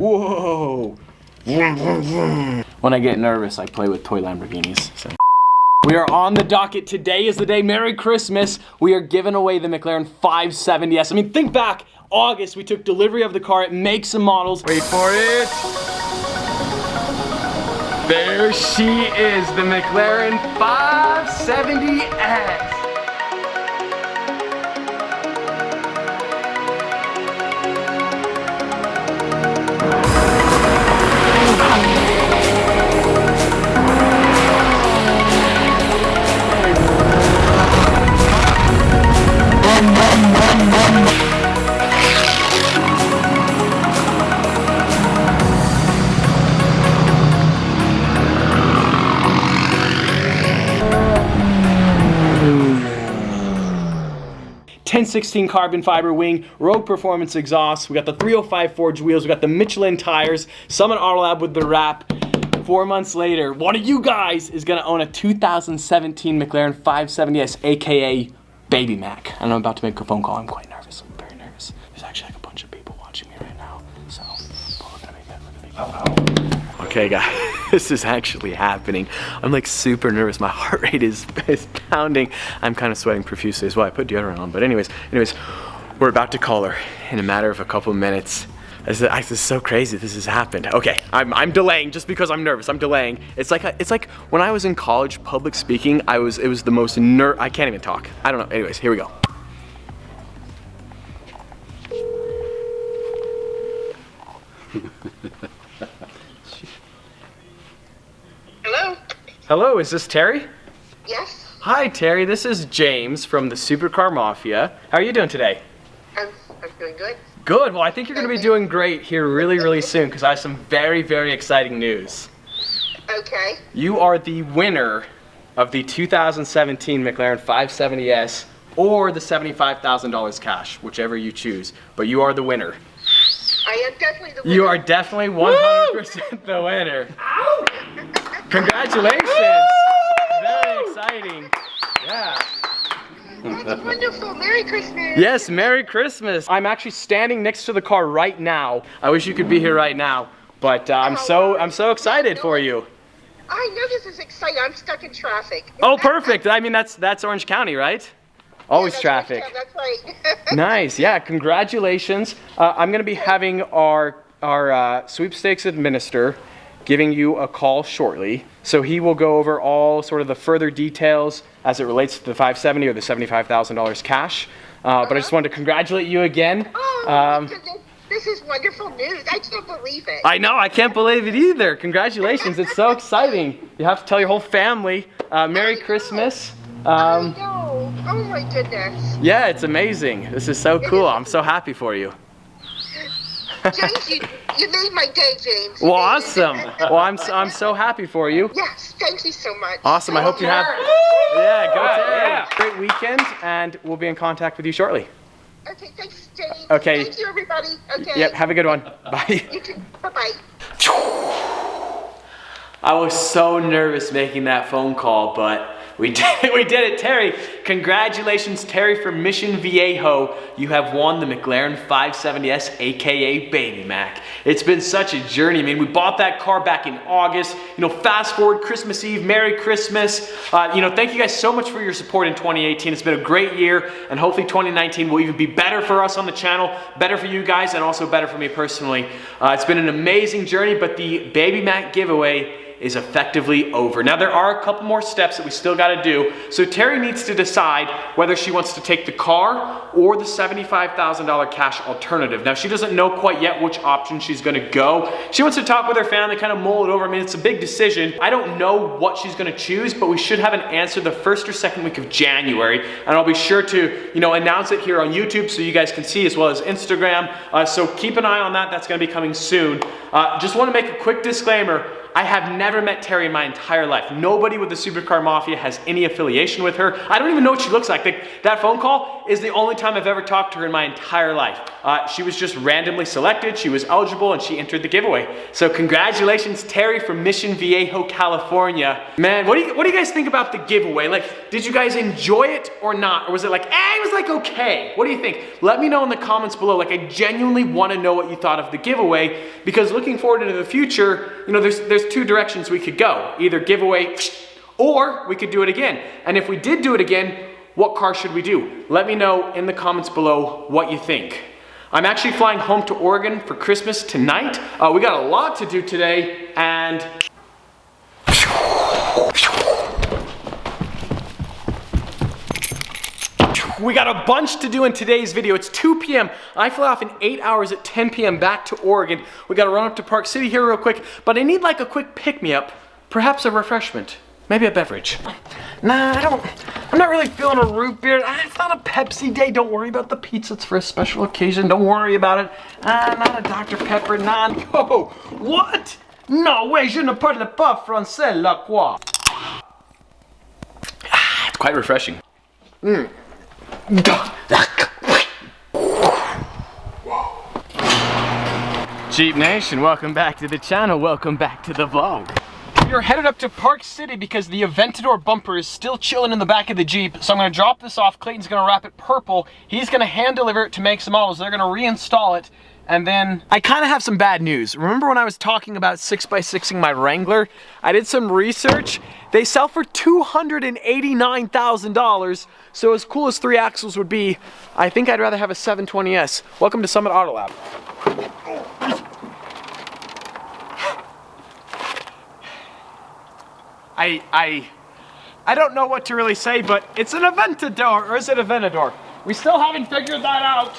Whoa. When I get nervous, I play with toy Lamborghinis. So. We are on the docket. Today is the day. Merry Christmas. We are giving away the Mclaren 570S. I mean, think back. August, we took delivery of the car. It makes some models. Wait for it. There she is, the Mclaren 570S. .1016 carbon fiber wing, Rogue Performance exhaust. We got the 305 forged wheels. We got the Michelin tires. Summit Auto Lab with the wrap. 4 months later, one of you guys is gonna own a 2017 McLaren 570S, aka Baby Mac. And I'm about to make a phone call. I'm quite nervous. I'm very nervous. There's actually like a bunch of people watching me right now. So, look at me. Okay, guys, this is actually happening. I'm like super nervous. My heart rate is pounding. I'm kind of sweating profusely as well. I put deodorant on, but anyways, we're about to call her in a matter of a couple of minutes. This is so crazy. This has happened. Okay, I'm delaying just because I'm nervous. I'm delaying. It's like when I was in college, public speaking. It was the most I can't even talk. I don't know. Anyways, here we go. Hello? Hello, is this Terry? Yes? Hi, Terry. This is James from the Supercar Mafia. How are you doing today? I'm doing good. Good. Well, I think you're going to be doing great here really soon because I have some very exciting news. Okay. You are the winner of the 2017 McLaren 570S or the $75,000 cash, whichever you choose. But you are the winner. I am definitely the winner. You are definitely 100% the winner. Ow! Congratulations. Very exciting. Yeah. That's wonderful. Merry Christmas. Yes, Merry Christmas. I'm actually standing next to the car right now. I wish you could be here right now, but I'm so excited for you. I know this is exciting. I'm stuck in traffic. Oh, perfect. I mean, that's Orange County, right? Always Yeah, traffic. That's right. Nice. Yeah, congratulations. I'm going to be having our sweepstakes administrator giving you a call shortly. So he will go over all sort of the further details as it relates to the 570 or the $75,000 cash. But I just wanted to congratulate you again. Oh, my goodness. This is wonderful news. I can't believe it. I know, I can't believe it either. Congratulations, it's so exciting. You have to tell your whole family, Merry Christmas. I know. Oh my goodness. Yeah, it's amazing. This is so cool. I'm so happy for you. James, you made my day, James. Well, awesome. Well, I'm so happy for you. Yes, thank you so much. Awesome. I hope you have. Yeah, go Terry. Great weekend, and we'll be in contact with you shortly. Okay, thanks, James. Okay. Thank you, everybody. Okay. Yep. Have a good one. Bye. You too. Bye-bye. I was so nervous making that phone call, but we did it. Terry, congratulations, Terry, from Mission Viejo. You have won the McLaren 570S, aka Baby Mac. It's been such a journey. I mean, we bought that car back in August. You know, fast forward Christmas Eve, Merry Christmas. Thank you guys so much for your support in 2018. It's been a great year, and hopefully 2019 will even be better for us on the channel, better for you guys, and also better for me personally. It's been an amazing journey, but the Baby Mac giveaway is effectively over. Now there are a couple more steps that we still gotta do. So Terry needs to decide whether she wants to take the car or the $75,000 cash alternative. Now she doesn't know quite yet which option she's gonna go. She wants to talk with her family, kind of mull it over. I mean, it's a big decision. I don't know what she's gonna choose, but we should have an answer the first or second week of January. And I'll be sure to, announce it here on YouTube so you guys can see, as well as Instagram. So keep an eye on that. That's gonna be coming soon. Just wanna make a quick disclaimer. I have never met Terry in my entire life. Nobody with the Supercar Mafia has any affiliation with her. I don't even know what she looks like. That phone call is the only time I've ever talked to her in my entire life. She was just randomly selected, she was eligible, and she entered the giveaway. So congratulations, Terry from Mission Viejo, California. Man, what do you guys think about the giveaway? Like, did you guys enjoy it or not? Or was it like, it was like okay? What do you think? Let me know in the comments below. Like, I genuinely want to know what you thought of the giveaway, because looking forward into the future, you know, there's two directions we could go. Either giveaway, or we could do it again. And if we did do it again, what car should we do? Let me know in the comments below what you think. I'm actually flying home to Oregon for Christmas tonight. We got a lot to do today, and we got a bunch to do in today's video. It's 2 p.m. I fly off in 8 hours at 10 p.m. back to Oregon. We gotta run up to Park City here real quick, but I need like a quick pick-me-up, perhaps a refreshment, maybe a beverage. Nah, I'm not really feeling a root beer. It's not a Pepsi day. Don't worry about the pizza. It's for a special occasion. Don't worry about it. Not a Dr. Pepper, Oh, what? No way, je ne parle pas français, la quoi? It's quite refreshing. Jeep Nation, welcome back to the channel. Welcome back to the vlog. We're headed up to Park City because the Aventador bumper is still chilling in the back of the Jeep. So I'm gonna drop this off. Clayton's gonna wrap it purple. He's gonna hand deliver it to Make Some Models. They're gonna reinstall it. And then I kind of have some bad news. Remember when I was talking about 6x6ing my Wrangler? I did some research. They sell for $289,000. So as cool as 3 axles would be, I think I'd rather have a 720S. Welcome to Summit Auto Lab. I don't know what to really say, but it's an Aventador, or is it a Venador? We still haven't figured that out.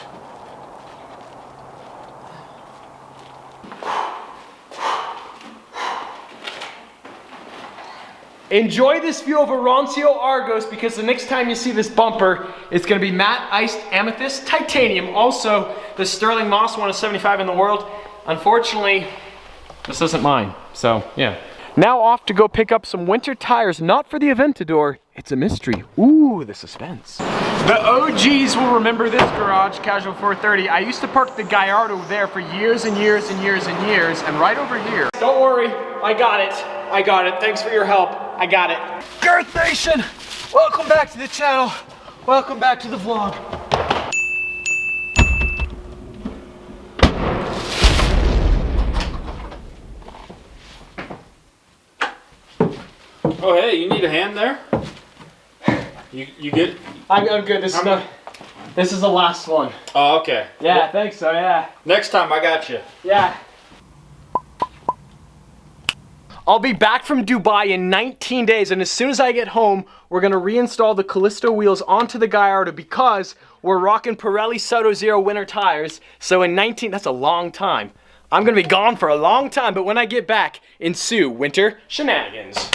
Enjoy this view of Oroncio Argos, because the next time you see this bumper, it's gonna be matte iced amethyst titanium. Also, the Sterling Moss one is 75 in the world. Unfortunately, this isn't mine, so yeah. Now off to go pick up some winter tires, not for the Aventador, it's a mystery. Ooh, the suspense. The OGs will remember this garage, Casual 430. I used to park the Gallardo there for years and years and years and years, and right over here. Don't worry, I got it. I got it, thanks for your help. I got it. Girth Nation, welcome back to the channel. Welcome back to the vlog. Oh, hey, you need a hand there? You good? I'm good. This is the last one. Oh, okay. Yeah, well, I think so, yeah. Next time, I got you. Yeah. I'll be back from Dubai in 19 days, and as soon as I get home, we're gonna reinstall the Callisto wheels onto the Gallardo because we're rocking Pirelli Soto Zero winter tires. So in 19, that's a long time. I'm gonna be gone for a long time, but when I get back, ensue winter shenanigans.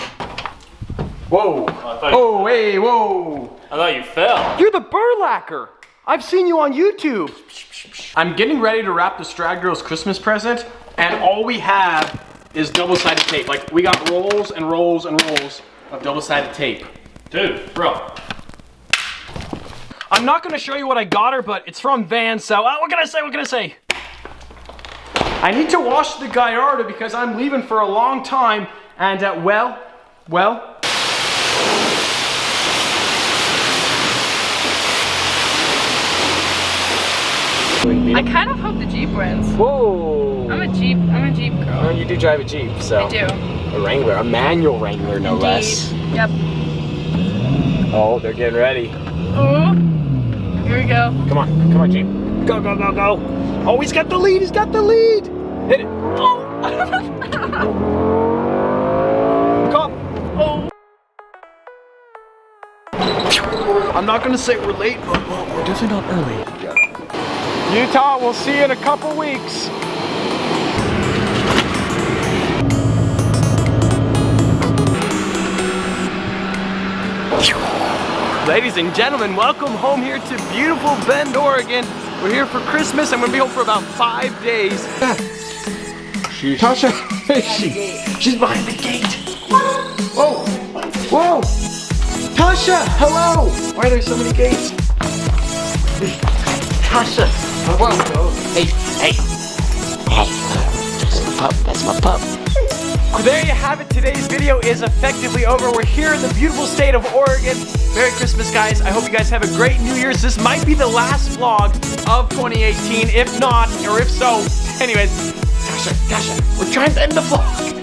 Whoa. Oh, hey, whoa. I thought you fell. You're the burlacker. I've seen you on YouTube. I'm getting ready to wrap the Strad Girls Christmas present, and all we have is double-sided tape. Like, we got rolls and rolls and rolls of double-sided tape. Dude, bro. I'm not gonna show you what I got her, but it's from Vans, so what can I say? I need to wash the Gallardo because I'm leaving for a long time, and well. I kind of hope the Jeep wins. Whoa. I'm a Jeep girl. Oh, you do drive a Jeep, so. I do. A Wrangler, a manual Wrangler, no less. Yep. Oh, they're getting ready. Oh, here we go. Come on, Jeep. Go. Oh, he's got the lead, Hit it. Oh. Come. Oh. I'm not gonna say we're late, but we're definitely not early. Utah, we'll see you in a couple weeks. Ladies and gentlemen, welcome home here to beautiful Bend, Oregon. We're here for Christmas. I'm gonna be home for about 5 days. Tasha, where is she? She's behind the gate. Whoa, whoa. Tasha, hello. Why are there so many gates? Tasha, whoa. Hey. That's my pup. Well, there you have it. Today's video is effectively over. We're here in the beautiful state of Oregon. Merry Christmas, guys. I hope you guys have a great New Year's. This might be the last vlog of 2018. If not, or if so, anyways, Tasha, we're trying to end the vlog.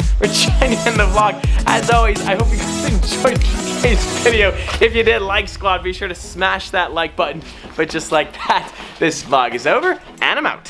As always, I hope you guys enjoyed today's video. If you did, like squad, be sure to smash that like button. But just like that, this vlog is over, and I'm out.